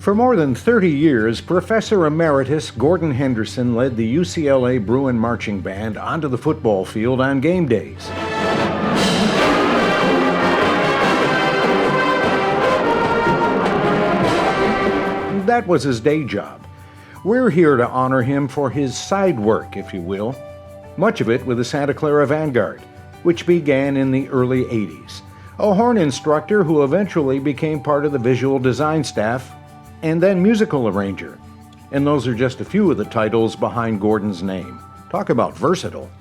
For more than 30 years, Professor Emeritus Gordon Henderson led the UCLA Bruin Marching Band onto the football field on game days. That was his day job. We're here to honor him for his side work, if you will, much of it with the Santa Clara Vanguard, which began in the early 80s. A horn instructor who eventually became part of the visual design staff, and then musical arranger. And those are just a few of the titles behind Gordon's name. Talk about versatile.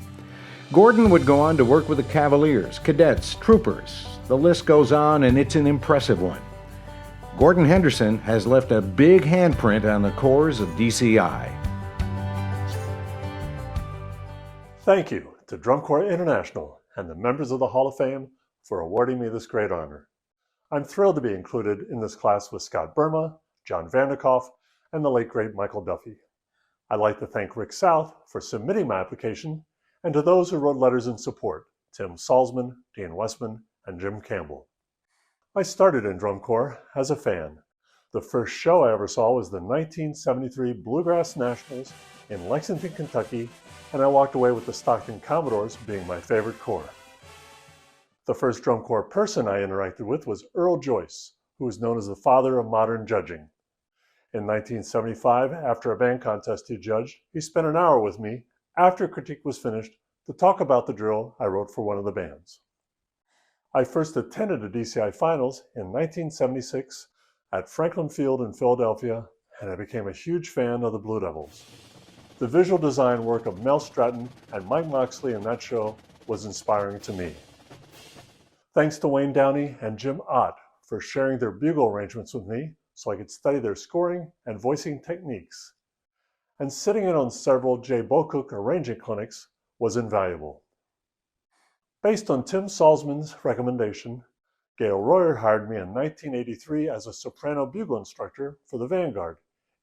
Gordon would go on to work with the Cavaliers, Cadets, Troopers. The list goes on, and it's an impressive one. Gordon Henderson has left a big handprint on the corps of DCI. Thank you to Drum Corps International and the members of the Hall of Fame for awarding me this great honor. I'm thrilled to be included in this class with Scott Burma, John Vanderkoff, and the late great Michael Duffy. I'd like to thank Rick South for submitting my application, and to those who wrote letters in support, Tim Salzman, Dean Westman, and Jim Campbell. I started in Drum Corps as a fan. The first show I ever saw was the 1973 Bluegrass Nationals in Lexington, Kentucky, and I walked away with the Stockton Commodores being my favorite corps. The first Drum Corps person I interacted with was Earl Joyce, who is known as the father of modern judging. In 1975, after a band contest he judged, he spent an hour with me after critique was finished to talk about the drill I wrote for one of the bands. I first attended the DCI finals in 1976 at Franklin Field in Philadelphia, and I became a huge fan of the Blue Devils. The visual design work of Mel Stratton and Mike Moxley in that show was inspiring to me. Thanks to Wayne Downey and Jim Ott for sharing their bugle arrangements with me so I could study their scoring and voicing techniques. And sitting in on several Jay Bocook arranging clinics was invaluable. Based on Tim Salzman's recommendation, Gail Royer hired me in 1983 as a soprano bugle instructor for the Vanguard,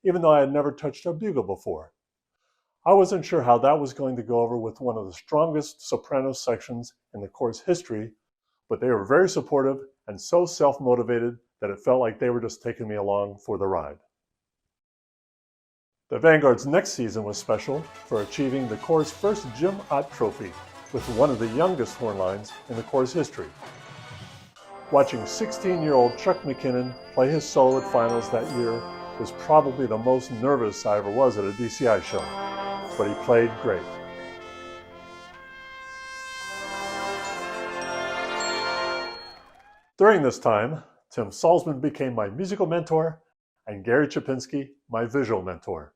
even though I had never touched a bugle before. I wasn't sure how that was going to go over with one of the strongest soprano sections in the Corps' history, but they were very supportive and so self-motivated that it felt like they were just taking me along for the ride. The Vanguard's next season was special for achieving the Corps' first Jim Ott Trophy with one of the youngest horn lines in the Corps' history. Watching 16-year-old Chuck McKinnon play his solo at finals that year was probably the most nervous I ever was at a DCI show, but he played great. During this time, Tim Salzman became my musical mentor and Gary Chapinski my visual mentor.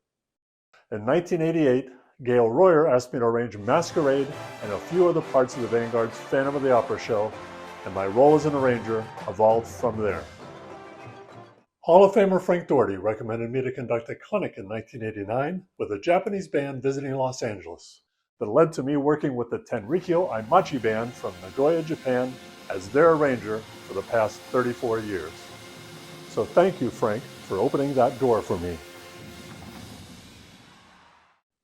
In 1988, Gail Royer asked me to arrange Masquerade and a few other parts of the Vanguard's Phantom of the Opera show, and my role as an arranger evolved from there. Hall of Famer Frank Doherty recommended me to conduct a clinic in 1989 with a Japanese band visiting Los Angeles that led to me working with the Tenrikyo Aimachi Band from Nagoya, Japan as their arranger for the past 34 years. So thank you, Frank, for opening that door for me.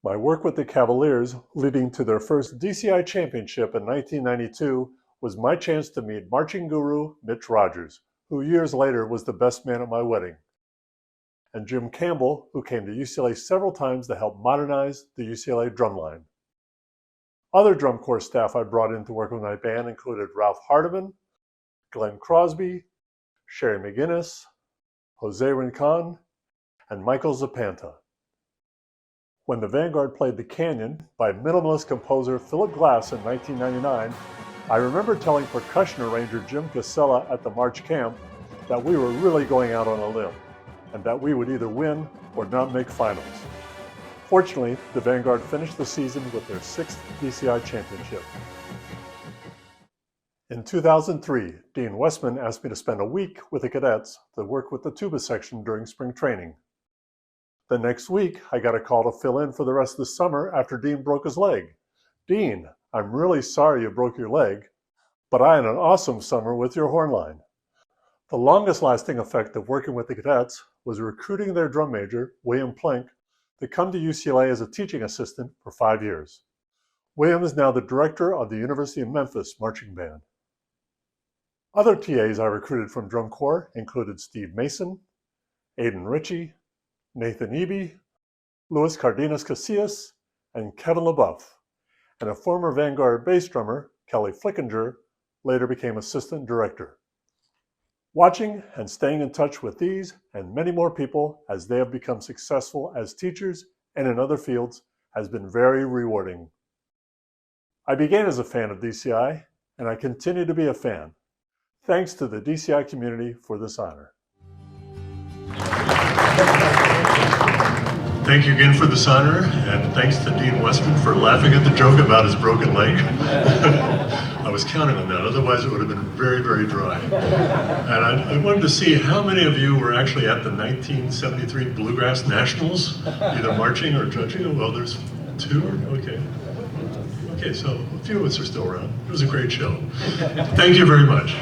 My work with the Cavaliers, leading to their first DCI championship in 1992, was my chance to meet marching guru Mitch Rogers, who years later was the best man at my wedding, and Jim Campbell, who came to UCLA several times to help modernize the UCLA drumline. Other drum corps staff I brought in to work with my band included Ralph Hardiman, Glenn Crosby, Sherry McGinnis, Jose Rincon, and Michael Zapanta. When the Vanguard played The Canyon by minimalist composer Philip Glass in 1999, I remember telling percussion arranger Jim Casella at the March camp that we were really going out on a limb, and that we would either win or not make finals. Fortunately, the Vanguard finished the season with their 6th DCI championship. In 2003, Dean Westman asked me to spend a week with the cadets to work with the tuba section during spring training. The next week, I got a call to fill in for the rest of the summer after Dean broke his leg. Dean, I'm really sorry you broke your leg, but I had an awesome summer with your horn line. The longest lasting effect of working with the cadets was recruiting their drum major, William Plink, to come to UCLA as a teaching assistant for 5 years. William is now the director of the University of Memphis Marching Band. Other TAs I recruited from Drum Corps included Steve Mason, Aidan Ritchie, Nathan Eby, Luis Cardenas Casillas, and Kevin LaBeouf, and a former Vanguard bass drummer, Kelly Flickinger, later became assistant director. Watching and staying in touch with these and many more people as they have become successful as teachers and in other fields has been very rewarding. I began as a fan of DCI, and I continue to be a fan. Thanks to the DCI community for this honor. Thank you again for this honor, and thanks to Dean Westman for laughing at the joke about his broken leg. I was counting on that, otherwise it would have been very, very dry. And I wanted to see how many of you were actually at the 1973 Bluegrass Nationals, either marching or judging. Well, there's two, okay. Okay, so a few of us are still around. It was a great show. Thank you very much.